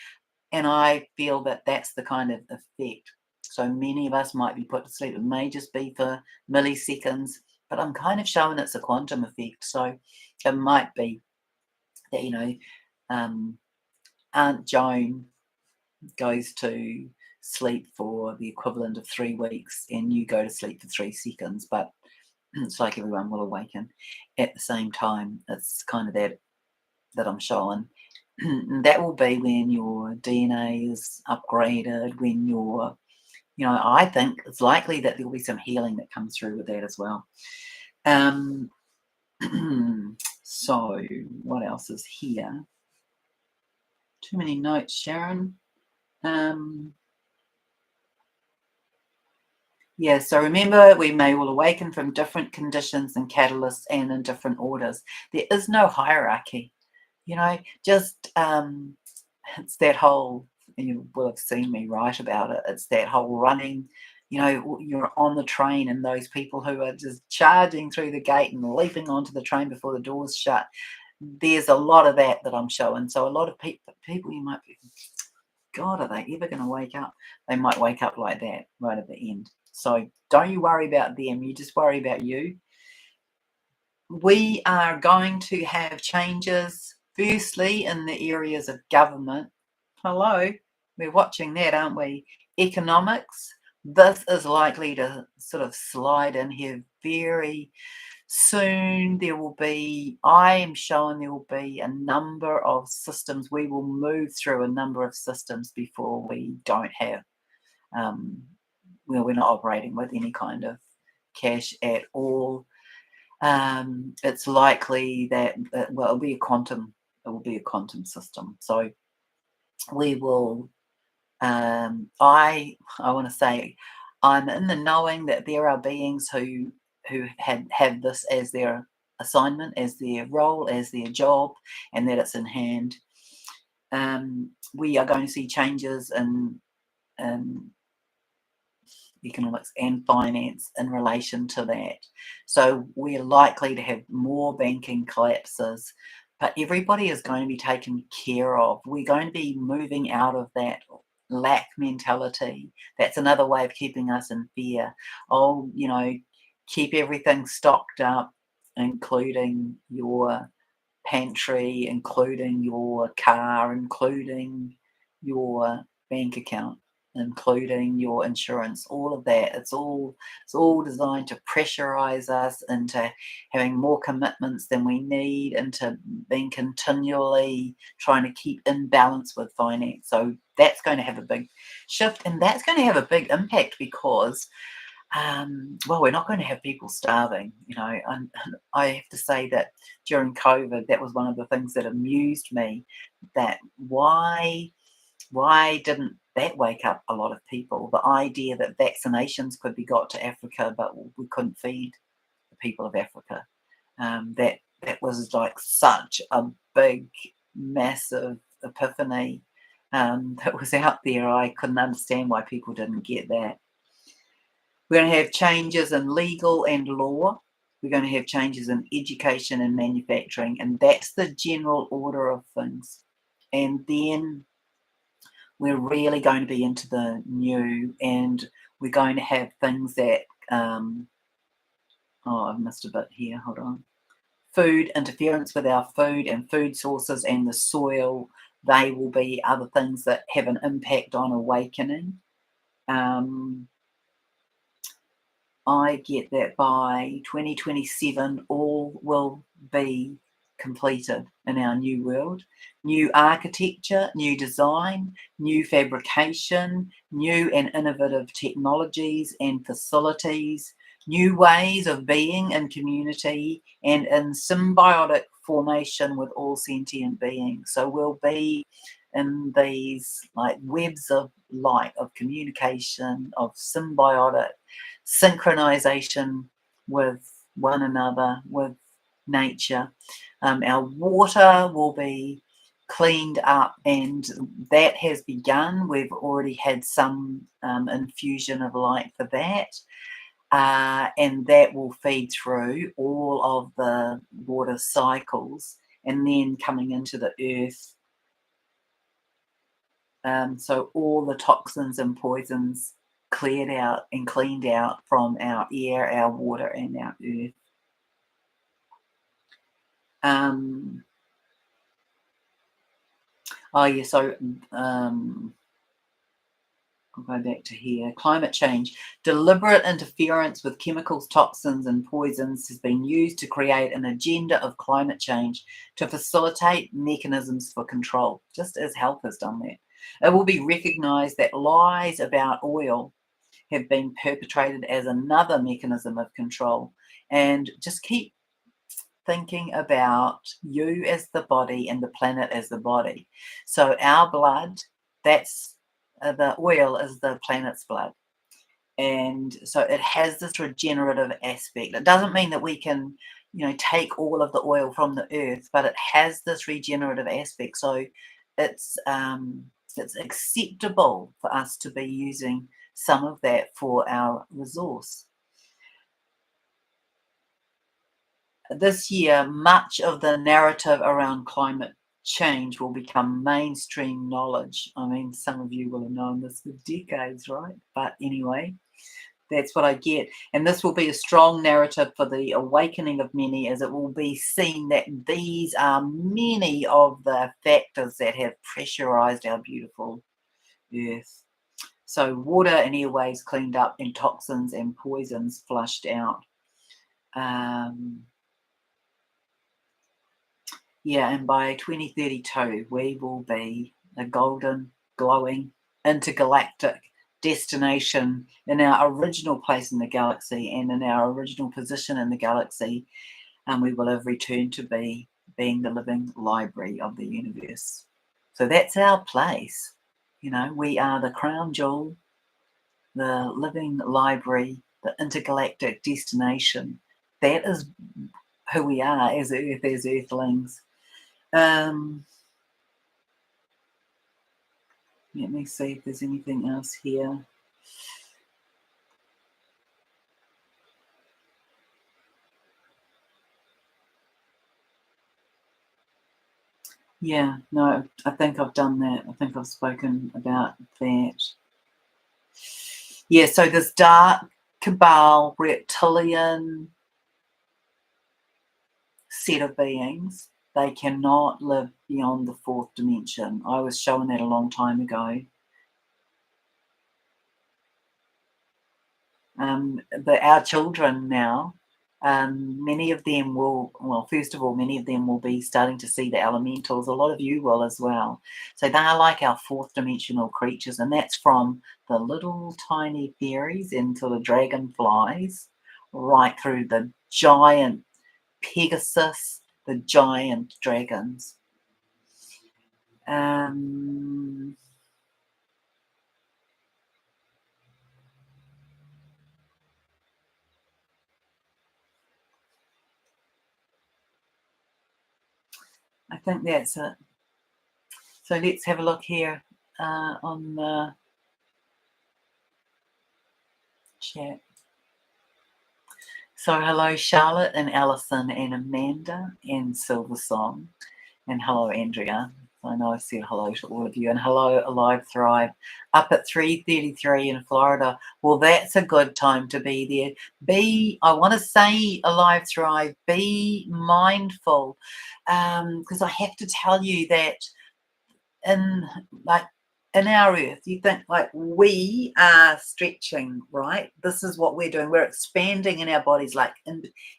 And I feel that that's the kind of effect. So many of us might be put to sleep. It may just be for milliseconds, but I'm kind of showing it's a quantum effect. So it might be that, you know, Aunt Joan goes to sleep for the equivalent of 3 weeks and you go to sleep for 3 seconds, but it's like everyone will awaken at the same time. It's kind of that I'm showing. That will be when your DNA is upgraded, when you're, you know, I think it's likely that there'll be some healing that comes through with that as well. So what else is here? Too many notes, Sharon. Yeah, so remember, we may all awaken from different conditions and catalysts and in different orders. There is no hierarchy, you know, just it's that whole, you will have seen me write about it. It's that whole running, you're on the train and those people who are just charging through the gate and leaping onto the train before the doors shut. There's a lot of that I'm showing. So a lot of people you might be, God, are they ever going to wake up? They might wake up like that right at the end. So don't you worry about them. You just worry about you. We are going to have changes, firstly, in the areas of government. Hello, we're watching that, aren't we? Economics. This is likely to sort of slide in here very soon. I am showing there will be a number of systems. We will move through a number of systems before we don't have, we're not operating with any kind of cash at all. It's likely that, well, it will be a quantum system. So we will, I want to say, I'm in the knowing that there are beings who have this as their assignment, as their role, as their job, and that it's in hand. We are going to see changes in economics and finance in relation to that. So we're likely to have more banking collapses, but everybody is going to be taken care of. We're going to be moving out of that lack mentality. That's another way of keeping us in fear. Oh, keep everything stocked up, including your pantry, including your car, including your bank account, including your insurance, all of that. It's all designed to pressurize us into having more commitments than we need, into being continually trying to keep in balance with finance. So that's going to have a big shift, and that's going to have a big impact because well, we're not going to have people starving, and I have to say that during COVID, that was one of the things that amused me, that why didn't that wake up a lot of people? The idea that vaccinations could be got to Africa, but we couldn't feed the people of Africa. That was like such a big, massive epiphany that was out there. I couldn't understand why people didn't get that. We're going to have changes in legal and law. We're going to have changes in education and manufacturing, and that's the general order of things. And then we're really going to be into the new, and we're going to have things that, I've missed a bit here, hold on. Food, interference with our food and food sources and the soil, they will be other things that have an impact on awakening. I get that by 2027, all will be completed in our new world. New architecture, new design, new fabrication, new and innovative technologies and facilities, new ways of being in community and in symbiotic formation with all sentient beings. So we'll be in these like webs of light, of communication, of symbiotic synchronization with one another, with nature. Our water will be cleaned up, and that has begun. We've already had some infusion of light for that. And that will feed through all of the water cycles and then coming into the earth. So all the toxins and poisons cleared out and cleaned out from our air, our water, and our earth. I'll go back to here. Climate change. Deliberate interference with chemicals, toxins, and poisons has been used to create an agenda of climate change to facilitate mechanisms for control, just as health has done that. It will be recognised that lies about oil have been perpetrated as another mechanism of control. And just keep thinking about you as the body and the planet as the body. So our blood, that's the oil is the planet's blood. And so it has this regenerative aspect. It doesn't mean that we can, take all of the oil from the earth, but it has this regenerative aspect. So it's acceptable for us to be using some of that for our resource. This year, much of the narrative around climate change will become mainstream knowledge. I mean, some of you will have known this for decades, right? But anyway, that's what I get. And this will be a strong narrative for the awakening of many, as it will be seen that these are many of the factors that have pressurized our beautiful earth. So water and airways cleaned up and toxins and poisons flushed out. Yeah, and by 2032, we will be a golden, glowing, intergalactic destination in our original place in the galaxy and in our original position in the galaxy. And we will have returned to being the living library of the universe. So that's our place. You know, we are the crown jewel, the living library, the intergalactic destination. That is who we are as Earth, as Earthlings. Let me see if there's anything else here. Yeah, no, I think I've done that. I think I've spoken about that. Yeah, so this dark cabal reptilian set of beings, they cannot live beyond the fourth dimension. I was shown that a long time ago. But our children now, many of them will, well, first of all, many of them will be starting to see the elementals. A lot of you will as well. So they are like our fourth dimensional creatures, and that's from the little tiny fairies into the dragonflies, right through the giant Pegasus, the giant dragons. I think that's it. So let's have a look here on the chat. So hello, Charlotte and Alison and Amanda and Silversong. And hello, Andrea. I know I said hello to all of you. And hello, Alive Thrive. Up at 3:33 in Florida. Well, that's a good time to be there. I want to say, Alive Thrive, be mindful. Because I have to tell you that in our earth, you think like we are stretching, right? This is what we're doing. We're expanding in our bodies, like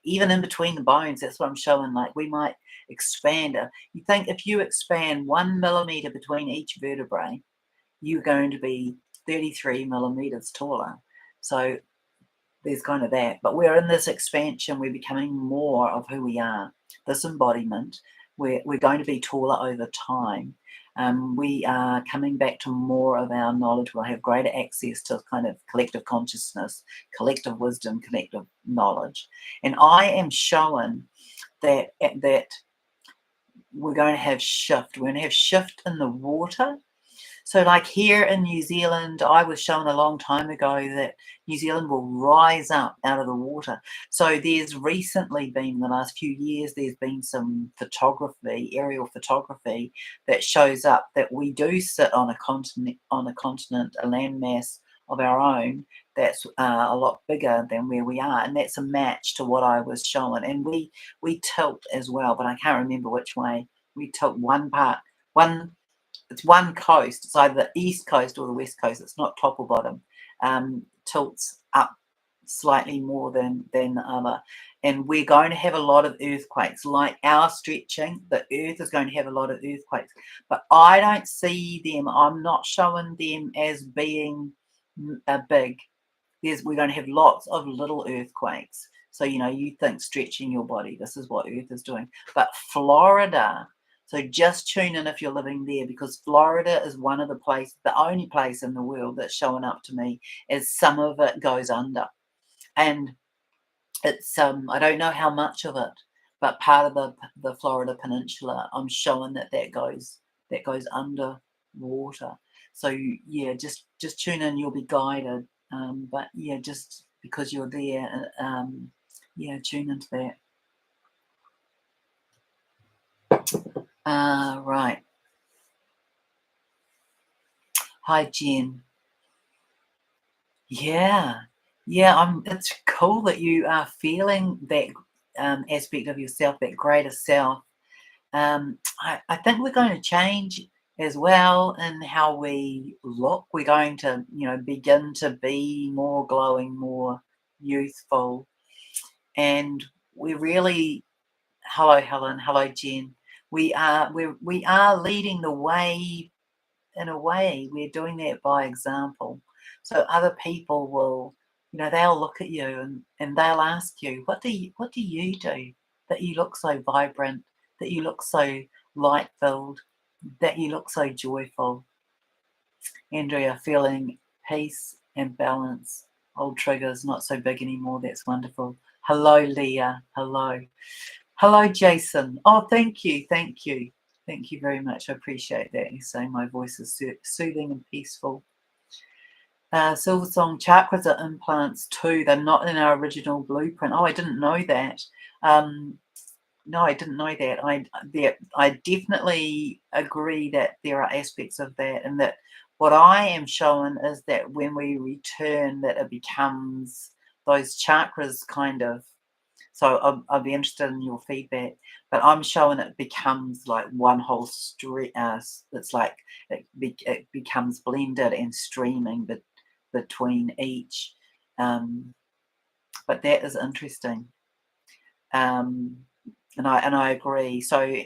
even in between the bones. That's what I'm showing. Like we might expand. You think if you expand 1 millimeter between each vertebrae, you're going to be 33 millimeters taller. So there's kind of that. But we're in this expansion. We're becoming more of who we are. This embodiment. We're going to be taller over time. We are coming back to more of our knowledge. We'll have greater access to kind of collective consciousness, collective wisdom, collective knowledge. And I am showing that we're going to have shift. We're going to have shift in the water. So like here in New Zealand, I was shown a long time ago that New Zealand will rise up out of the water. So there's recently been, in the last few years, there's been some photography, aerial photography, that shows up that we do sit on a continent, a landmass of our own that's a lot bigger than where we are, and that's a match to what I was shown. And we tilt as well, but I can't remember which way. We tilt it's one coast. It's either the east coast or the west coast. It's not top or bottom. Tilts up slightly more than the other. And we're going to have a lot of earthquakes. Like our stretching, the earth is going to have a lot of earthquakes. But I don't see them, I'm not showing them as being big. We're going to have lots of little earthquakes. So, you think stretching your body, this is what Earth is doing. But Florida, so just tune in if you're living there, because Florida is one of the only place in the world that's showing up to me as some of it goes under. And it's, I don't know how much of it, but part of the Florida Peninsula, I'm showing that goes that goes under water. So yeah, just tune in, you'll be guided. But yeah, just because you're there, yeah, tune into that. Right. Hi, Jen. Yeah, yeah. It's cool that you are feeling that aspect of yourself, that greater self. I think we're going to change as well in how we look. We're going to, begin to be more glowing, more youthful, and we're really. Hello, Helen. Hello, Jen. We are leading the way. In a way, we're doing that by example. So other people will, they'll look at you and they'll ask you, what do you do that you look so vibrant, that you look so light filled, that you look so joyful? Andrea, feeling peace and balance. Old triggers, not so big anymore. That's wonderful. Hello, Leah. Hello. Hello, Jason. Oh, thank you. Thank you. Thank you very much. I appreciate that. You're saying my voice is soothing and peaceful. Silver Song chakras are implants too. They're not in our original blueprint. Oh, I didn't know that. No, I didn't know that. I definitely agree that there are aspects of that, and that what I am showing is that when we return, that it becomes those chakras kind of. So I'll be interested in your feedback, but I'm showing it becomes like one whole street. It's like it becomes blended and streaming between each. But that is interesting, and I agree. So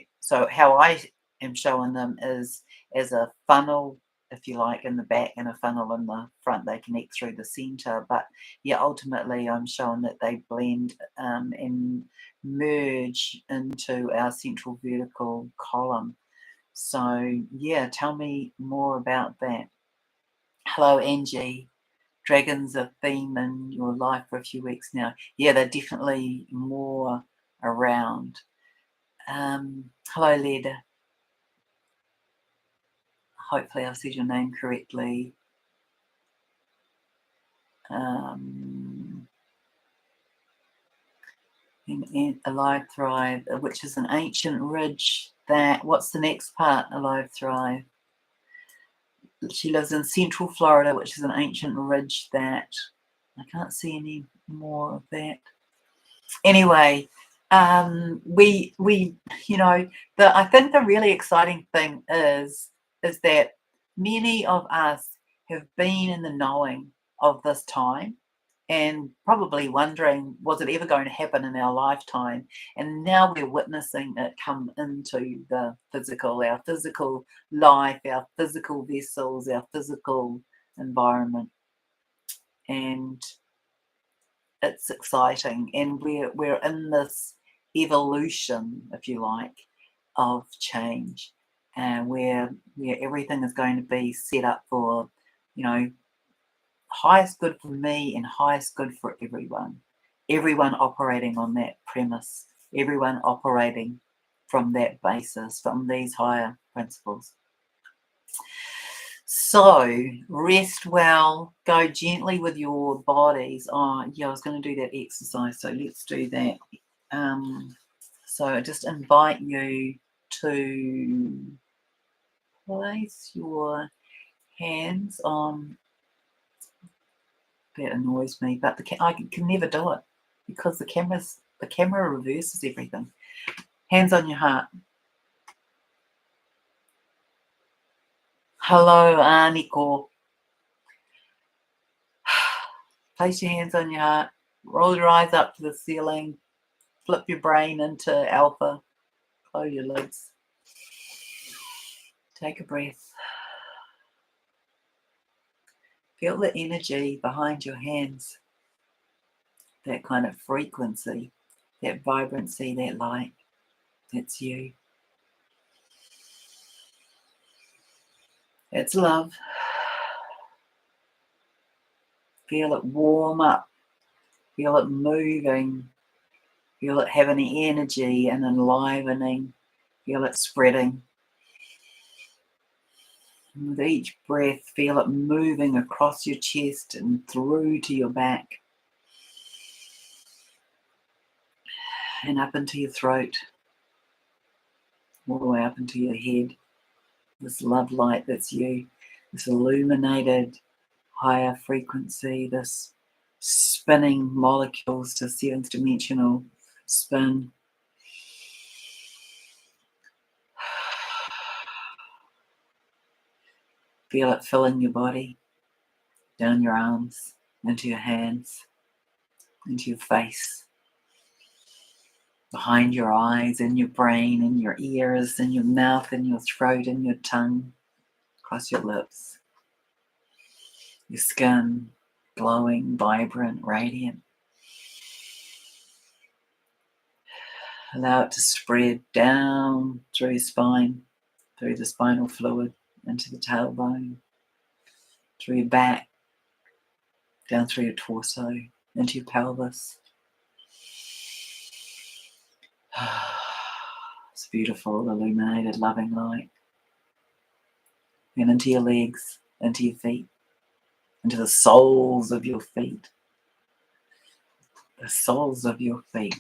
how I am showing them is as a funnel, if you like, in the back, and a funnel in the front. They connect through the center, but yeah, ultimately I'm showing that they blend and merge into our central vertical column. So yeah, tell me more about that. Hello, Angie. Dragons have been in your life for a few weeks now. Yeah, they're definitely more around. Hello, Leda. Hopefully I've said your name correctly. Alive Thrive, which is an ancient ridge that, what's the next part? Alive Thrive. She lives in Central Florida, which is an ancient ridge that, I can't see any more of that. Anyway, we I think the really exciting thing is that many of us have been in the knowing of this time, and probably wondering, was it ever going to happen in our lifetime? And now we're witnessing it come into the physical, our physical life, our physical vessels, our physical environment. And it's exciting, and we're in this evolution, if you like, of change, and where everything is going to be set up for, highest good for me and highest good for everyone operating on that premise, everyone operating from that basis, from these higher principles. So rest well, go gently with your bodies. Oh, yeah, I was going to do that exercise, so let's do that. So I just invite you to place your hands on. That annoys me, but I can never do it because the camera reverses everything. Hands on your heart. Hello, Aniko. Place your hands on your heart. Roll your eyes up to the ceiling. Flip your brain into alpha. Close your lids. Take a breath. Feel the energy behind your hands. That kind of frequency, that vibrancy, that light. That's you. It's love. Feel it warm up. Feel it moving. Feel it having the energy and enlivening. Feel it spreading. And with each breath, feel it moving across your chest and through to your back and up into your throat, all the way up into your head. This love light that's you, this illuminated higher frequency, this spinning molecules to seventh dimensional spin. Feel it filling your body, down your arms, into your hands, into your face, behind your eyes, in your brain, in your ears, in your mouth, in your throat, in your tongue, across your lips. Your skin, glowing, vibrant, radiant. Allow it to spread down through your spine, through the spinal fluid, into the tailbone, through your back, down through your torso, into your pelvis. It's beautiful, illuminated, loving light. And into your legs, into your feet, into the soles of your feet. The soles of your feet.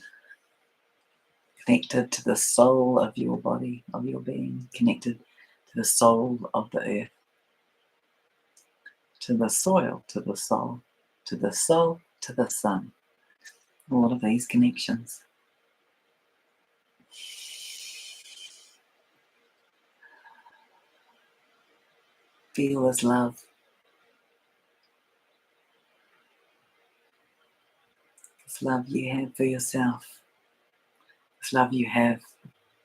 Connected to the soul of your body, of your being. Connected to the soul of the earth. To the soil, to the soul. To the soul, to the sun. All of these connections. Feel this love. This love you have for yourself. This love you have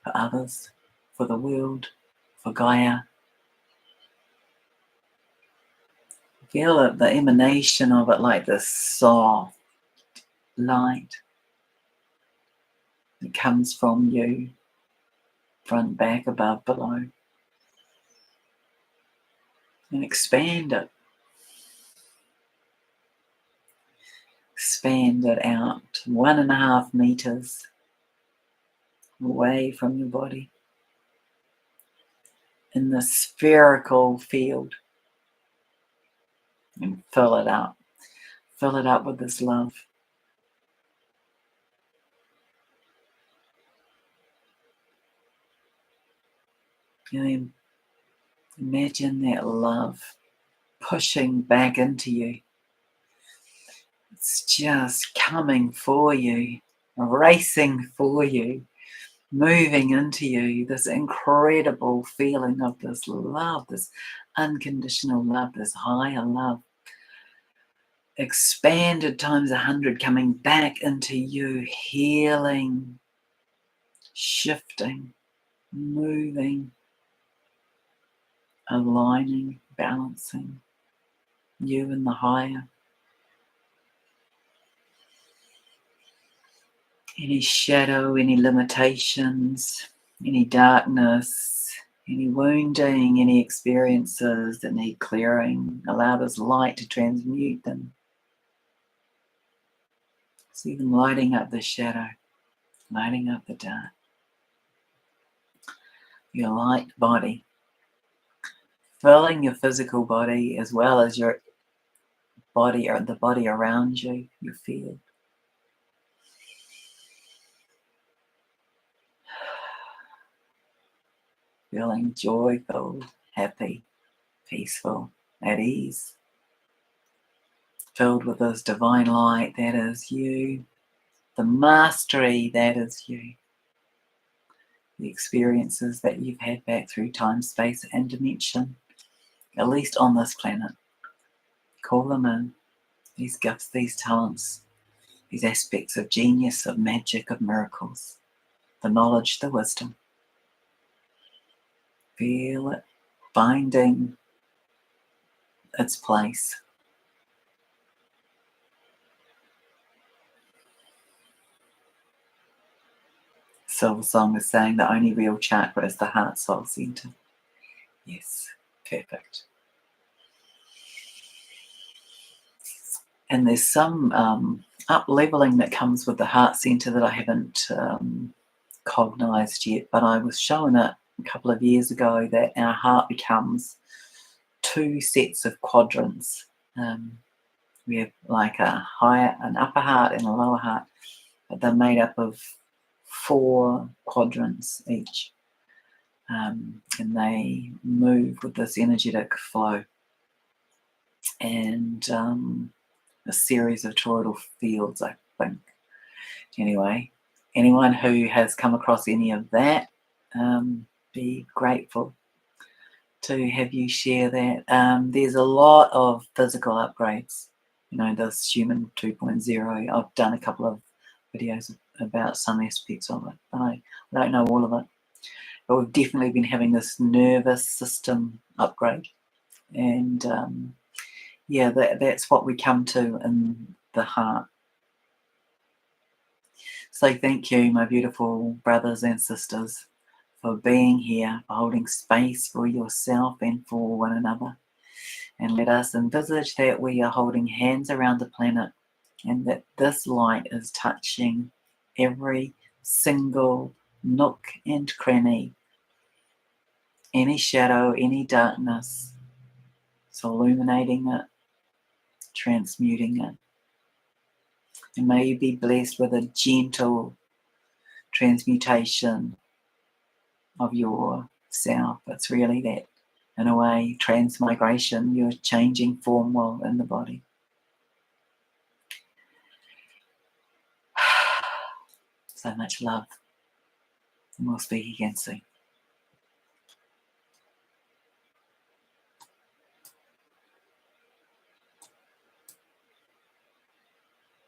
for others, for the world, for Gaia. Feel it, the emanation of it, like this soft light that comes from you, front, back, above, below. And expand it. Expand it out 1.5 meters away from your body in the spherical field, and fill it up. Fill it up with this love. And then imagine that love pushing back into you. It's just coming for you, racing for you, moving into you, this incredible feeling of this love, this unconditional love, this higher love, expanded times 100, coming back into you, healing, shifting, moving, aligning, balancing you in the higher. Any shadow, any limitations, any darkness, any wounding, any experiences that need clearing, allow this light to transmute them. See them lighting up the shadow, lighting up the dark. Your light body, filling your physical body as well as your body or the body around you, your field. Feeling joyful, happy, peaceful, at ease. Filled with this divine light that is you, the mastery that is you, the experiences that you've had back through time, space, and dimension, at least on this planet. Call them in, these gifts, these talents, these aspects of genius, of magic, of miracles, the knowledge, the wisdom. Feel it finding its place. Silver Song is saying the only real chakra is the heart soul center. Yes, perfect. And there's some up-leveling that comes with the heart center that I haven't cognized yet, but I was shown it a couple of years ago that our heart becomes two sets of quadrants. We have like an upper heart and a lower heart, but they're made up of 4 quadrants each, and they move with this energetic flow and a series of toroidal fields, I think. Anyway, anyone who has come across any of that, be grateful to have you share that. There's a lot of physical upgrades. This Human 2.0, I've done a couple of videos about some aspects of it, but I don't know all of it. But we've definitely been having this nervous system upgrade. And that's what we come to in the heart. So thank you, my beautiful brothers and sisters, for being here, for holding space for yourself and for one another. And let us envisage that we are holding hands around the planet and that this light is touching every single nook and cranny, any shadow, any darkness. It's illuminating it, transmuting it. And may you be blessed with a gentle transmutation of yourself. It's really that, in a way, transmigration. You're changing form while in the body. So much love. And we'll speak again soon.